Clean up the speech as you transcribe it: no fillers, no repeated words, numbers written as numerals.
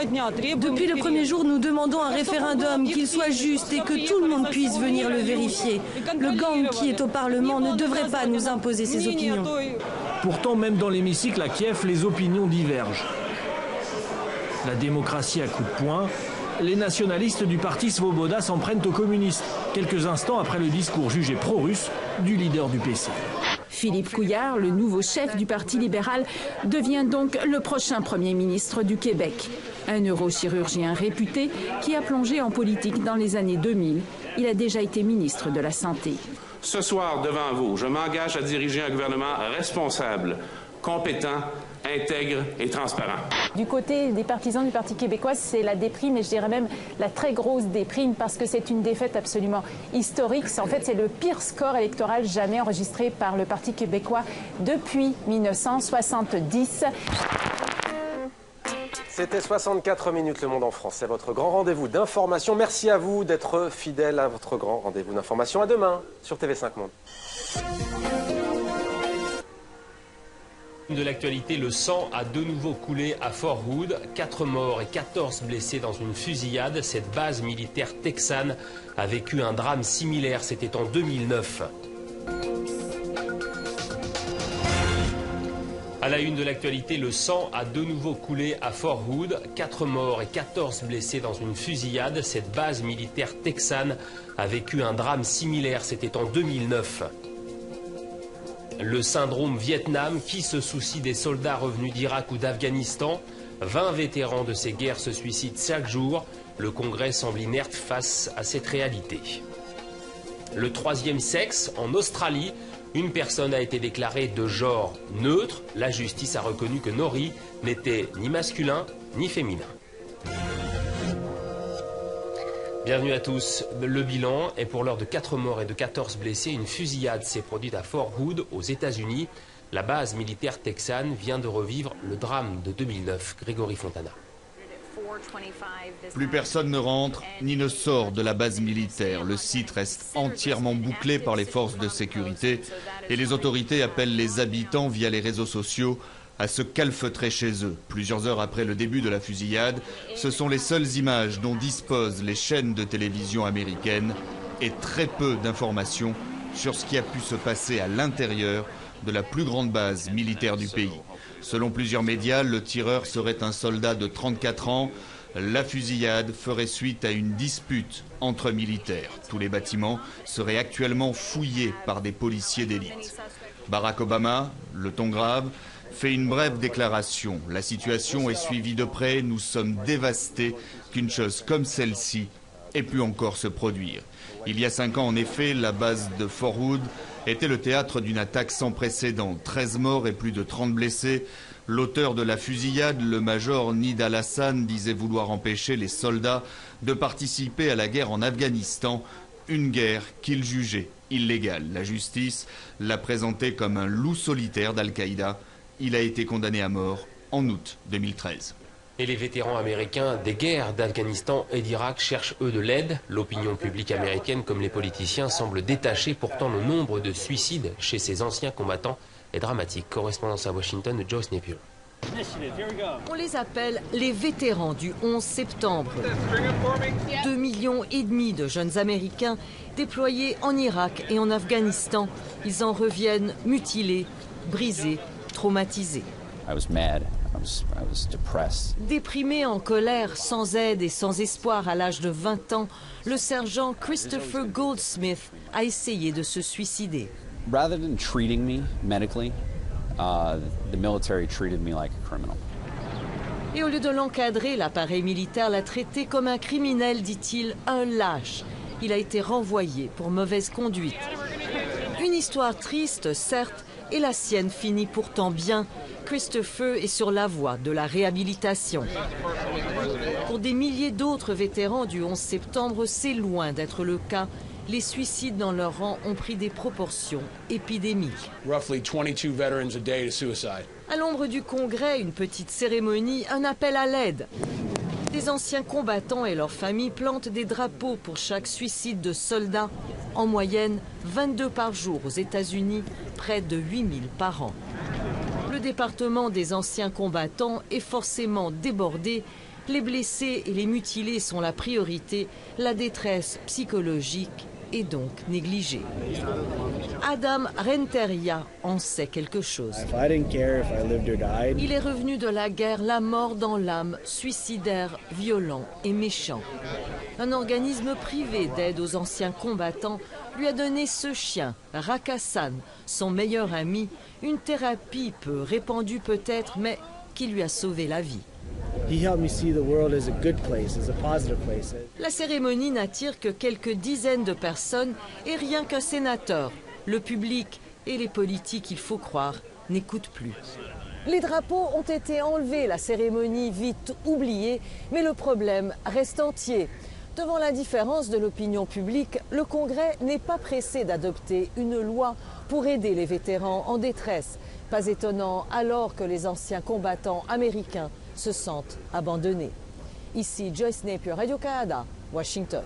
Depuis le premier jour, nous demandons un référendum, qu'il soit juste et que tout le monde puisse venir le vérifier. Le gang qui est au Parlement ne devrait pas nous imposer ses opinions. Pourtant, même dans l'hémicycle à Kiev, les opinions divergent. La démocratie à coups de poing, les nationalistes du parti Svoboda s'en prennent aux communistes, quelques instants après le discours jugé pro-russe du leader du PC. Philippe Couillard, le nouveau chef du Parti libéral, devient donc le prochain Premier ministre du Québec. Un neurochirurgien réputé qui a plongé en politique dans les années 2000. Il a déjà été ministre de la Santé. Ce soir, devant vous, je m'engage à diriger un gouvernement responsable, compétent, intègre et transparent. Du côté des partisans du Parti québécois, c'est la déprime, et je dirais même la très grosse déprime, parce que c'est une défaite absolument historique. En fait, c'est le pire score électoral jamais enregistré par le Parti québécois depuis 1970. C'était 64 minutes, Le Monde en France. C'est votre grand rendez-vous d'information. Merci à vous d'être fidèles à votre grand rendez-vous d'information. À demain sur TV5 Monde. De l'actualité, le sang a de nouveau coulé à Fort Hood. 4 morts et 14 blessés dans une fusillade. Cette base militaire texane a vécu un drame similaire. C'était en 2009. À la une de l'actualité, le sang a de nouveau coulé à Fort Hood. 4 morts et 14 blessés dans une fusillade. Cette base militaire texane a vécu un drame similaire. C'était en 2009. Le syndrome Vietnam, qui se soucie des soldats revenus d'Irak ou d'Afghanistan. 20 vétérans de ces guerres se suicident chaque jour. Le Congrès semble inerte face à cette réalité. Le troisième sexe, en Australie, une personne a été déclarée de genre neutre. La justice a reconnu que Nori n'était ni masculin ni féminin. Bienvenue à tous. Le bilan est pour l'heure de 4 morts et de 14 blessés. Une fusillade s'est produite à Fort Hood, aux États-Unis. La base militaire texane vient de revivre le drame de 2009. Grégory Fontana. Plus personne ne rentre ni ne sort de la base militaire. Le site reste entièrement bouclé par les forces de sécurité et les autorités appellent les habitants via les réseaux sociaux à se calfeutrer chez eux. Plusieurs heures après le début de la fusillade, ce sont les seules images dont disposent les chaînes de télévision américaines et très peu d'informations sur ce qui a pu se passer à l'intérieur de la plus grande base militaire du pays. Selon plusieurs médias, le tireur serait un soldat de 34 ans. La fusillade ferait suite à une dispute entre militaires. Tous les bâtiments seraient actuellement fouillés par des policiers d'élite. Barack Obama, le ton grave, fait une brève déclaration. La situation est suivie de près. Nous sommes dévastés qu'une chose comme celle-ci ait pu encore se produire. Il y a 5 ans, en effet, la base de Fort Hood était le théâtre d'une attaque sans précédent. 13 morts et plus de 30 blessés. L'auteur de la fusillade, le major Nidal Hassan, disait vouloir empêcher les soldats de participer à la guerre en Afghanistan, une guerre qu'il jugeait illégale. La justice l'a présenté comme un loup solitaire d'Al-Qaïda. Il a été condamné à mort en août 2013. Et les vétérans américains des guerres d'Afghanistan et d'Irak cherchent eux de l'aide. L'opinion publique américaine comme les politiciens semblent détachés. Pourtant, le nombre de suicides chez ces anciens combattants est dramatique. Correspondance à Washington de Joe Napier. On les appelle les vétérans du 11 septembre. 2,5 millions de jeunes Américains déployés en Irak et en Afghanistan. Ils en reviennent mutilés, brisés, traumatisés. Déprimé, en colère, sans aide et sans espoir à l'âge de 20 ans, le sergent Christopher Goldsmith a essayé de se suicider. Rather than treating me medically, the military treated me like a criminal. Et au lieu de l'encadrer, l'appareil militaire l'a traité comme un criminel, dit-il, un lâche. Il a été renvoyé pour mauvaise conduite. Une histoire triste, certes, et la sienne finit pourtant bien. Christopher est sur la voie de la réhabilitation. Pour des milliers d'autres vétérans du 11 septembre, c'est loin d'être le cas. Les suicides dans leur rang ont pris des proportions épidémiques. À l'ombre du Congrès, une petite cérémonie, un appel à l'aide. Des anciens combattants et leurs familles plantent des drapeaux pour chaque suicide de soldats. En moyenne, 22 par jour aux États-Unis, près de 8000 par an. Le département des anciens combattants est forcément débordé. Les blessés et les mutilés sont la priorité, la détresse psychologique est donc négligée. Adam Renteria en sait quelque chose. Il est revenu de la guerre la mort dans l'âme, suicidaire, violent et méchant. Un organisme privé d'aide aux anciens combattants lui a donné ce chien, Rakassan, son meilleur ami, une thérapie peu répandue peut-être, mais qui lui a sauvé la vie. La cérémonie n'attire que quelques dizaines de personnes et rien qu'un sénateur. Le public et les politiques, il faut croire, n'écoutent plus. Les drapeaux ont été enlevés, la cérémonie vite oubliée, mais le problème reste entier. Devant l'indifférence de l'opinion publique, le Congrès n'est pas pressé d'adopter une loi pour aider les vétérans en détresse. Pas étonnant alors que les anciens combattants américains se sentent abandonnés. Ici Joyce Napier, Radio-Canada, Washington.